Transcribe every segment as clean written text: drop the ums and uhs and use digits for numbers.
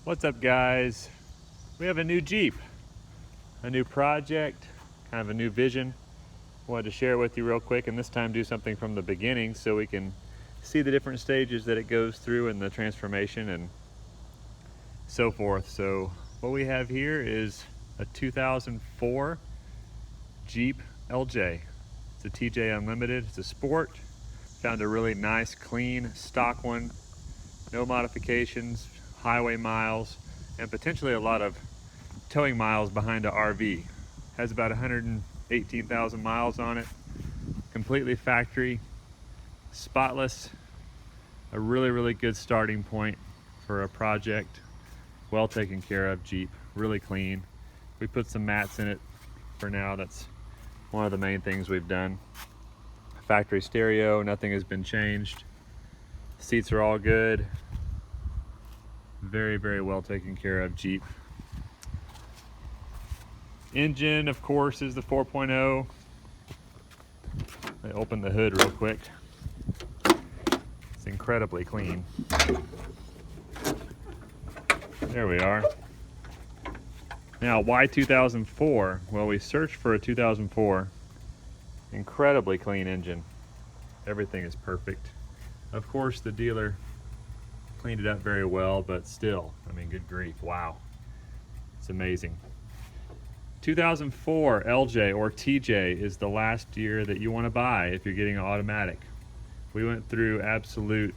What's up, guys? We have a new Jeep, a new project, kind of a new vision. Wanted to share it with you real quick, and this time do something from the beginning so we can see the different stages that it goes through and the transformation and so forth. So what we have here is a 2004 Jeep LJ. It's a TJ Unlimited. It's a sport. Found a really nice, clean, stock one. No modifications, highway miles, and potentially a lot of towing miles behind a RV. Has about 118,000 miles on it. Completely factory, spotless. A really good starting point for a project. Well taken care of Jeep, really clean. We put some mats in it for now. That's one of the main things we've done. Factory stereo, nothing has been changed. Seats are all good. Very well taken care of Jeep. Engine, of course, is the 4.0. I open the hood real quick. It's incredibly clean. There we are. Now, why 2004? Well, we searched for a 2004. Incredibly clean engine. Everything is perfect. Of course, the dealer cleaned it up very well, but still, I mean, good grief, wow. It's amazing. 2004 LJ or TJ is the last year that you want to buy if you're getting an automatic. We went through absolute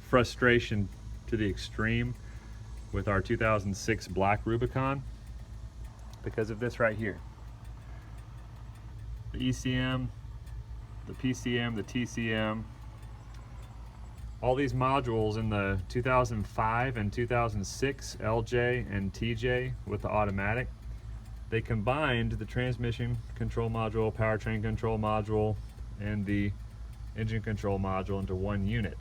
frustration to the extreme with our 2006 black Rubicon because of this right here. The ECM, the PCM, the TCM, all these modules in the 2005 and 2006 LJ and TJ with the automatic, they combined the transmission control module, powertrain control module, and the engine control module into one unit,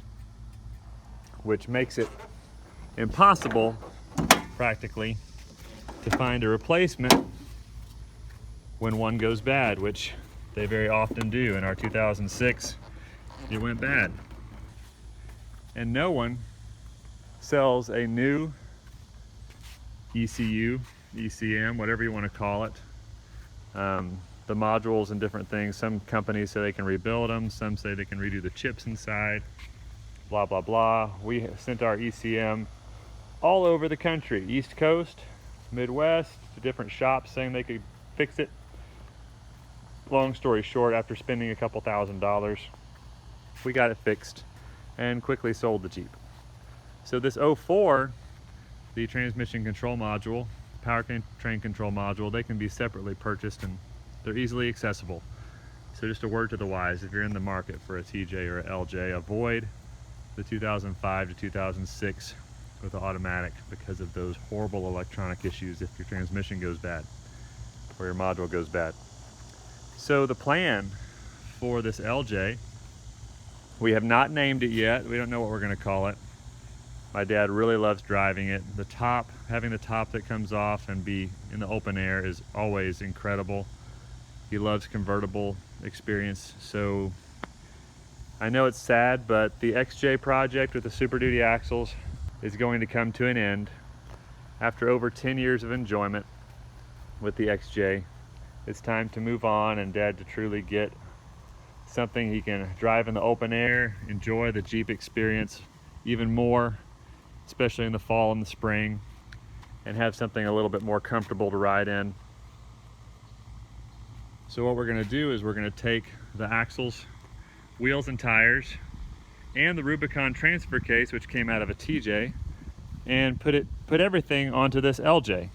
which makes it impossible, practically, to find a replacement when one goes bad, which they very often do. In our 2006, it went bad. And no one sells a new ECU, ECM, whatever you want to call it. The modules and different things. Some companies say they can rebuild them. Some say they can redo the chips inside. Blah, blah, blah. We sent our ECM all over the country. East Coast, Midwest, to different shops saying they could fix it. Long story short, after spending a couple $1,000s, we got it fixed and quickly sold the Jeep. So this 04, the transmission control module, powertrain control module, they can be separately purchased and they're easily accessible. So just a word to the wise, if you're in the market for a TJ or a LJ, avoid the 2005 to 2006 with the automatic because of those horrible electronic issues if your transmission goes bad or your module goes bad. So the plan for this LJ, we have not named it yet. We don't know what we're going to call it. My dad really loves driving it. The top, having the top that comes off and be in the open air is always incredible. He loves convertible experience. So I know it's sad, but the XJ project with the Superduty axles is going to come to an end after over 10 years of enjoyment with the XJ. It's time to move on and Dad to truly get something he can drive in the open air, enjoy the Jeep experience even more, especially in the fall and the spring, and have something a little bit more comfortable to ride in. So what we're going to do is we're going to take the axles, wheels and tires, and the Rubicon transfer case, which came out of a TJ, and put everything onto this LJ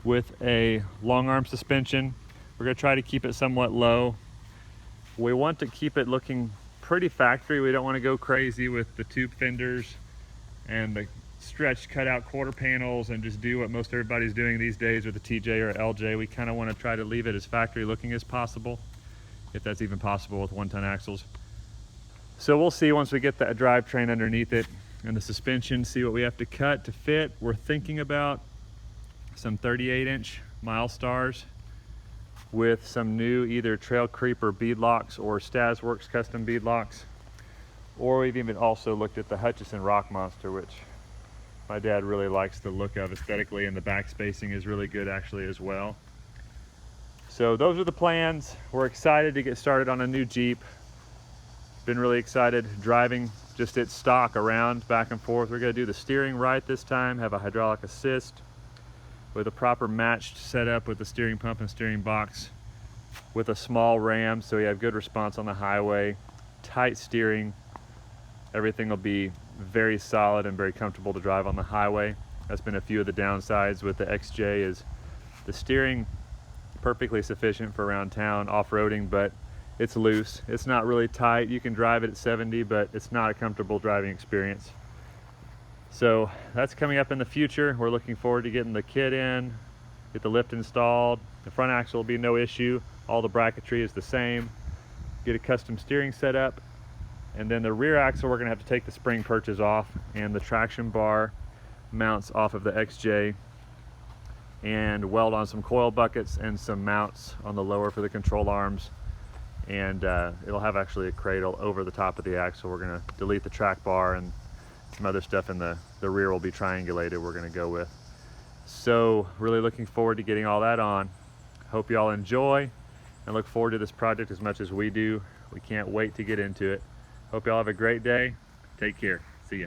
with a long arm suspension. We're going to try to keep it somewhat low. We want to keep it looking pretty factory. We don't want to go crazy with the tube fenders and the stretched cutout quarter panels and just do what most everybody's doing these days with a TJ or LJ. We kind of want to try to leave it as factory looking as possible, if that's even possible with 1-ton axles. So we'll see once we get that drivetrain underneath it and the suspension, see what we have to cut to fit. We're thinking about some 38-inch milestars with some new either Trail Creeper bead locks or Stasworks custom bead locks. Or we've even also looked at the Hutchison Rock Monster, which my dad really likes the look of aesthetically, and the back spacing is really good actually as well. So those are the plans. We're excited to get started on a new Jeep. Been really excited driving just its stock around back and forth. We're gonna do the steering right this time, have a hydraulic assist with a proper matched setup with the steering pump and steering box with a small ram, so we have good response on the highway, tight steering. Everything will be very solid and very comfortable to drive on the highway. That's been a few of the downsides with the XJ, is the steering perfectly sufficient for around town off-roading, but it's loose. It's not really tight. You can drive it at 70, but it's not a comfortable driving experience. So that's coming up in the future. We're looking forward to getting the kit in, get the lift installed. The front axle will be no issue. All the bracketry is the same. Get a custom steering set up. And then the rear axle, we're gonna have to take the spring perches off, and the traction bar mounts off of the XJ, and weld on some coil buckets and some mounts on the lower for the control arms. And it'll have actually a cradle over the top of the axle. We're gonna delete the track bar, and some other stuff in the rear will be triangulated we're gonna go with. So really looking forward to getting all that on. Hope y'all enjoy and look forward to this project as much as we do. We can't wait to get into it. Hope y'all have a great day. Take care. See ya.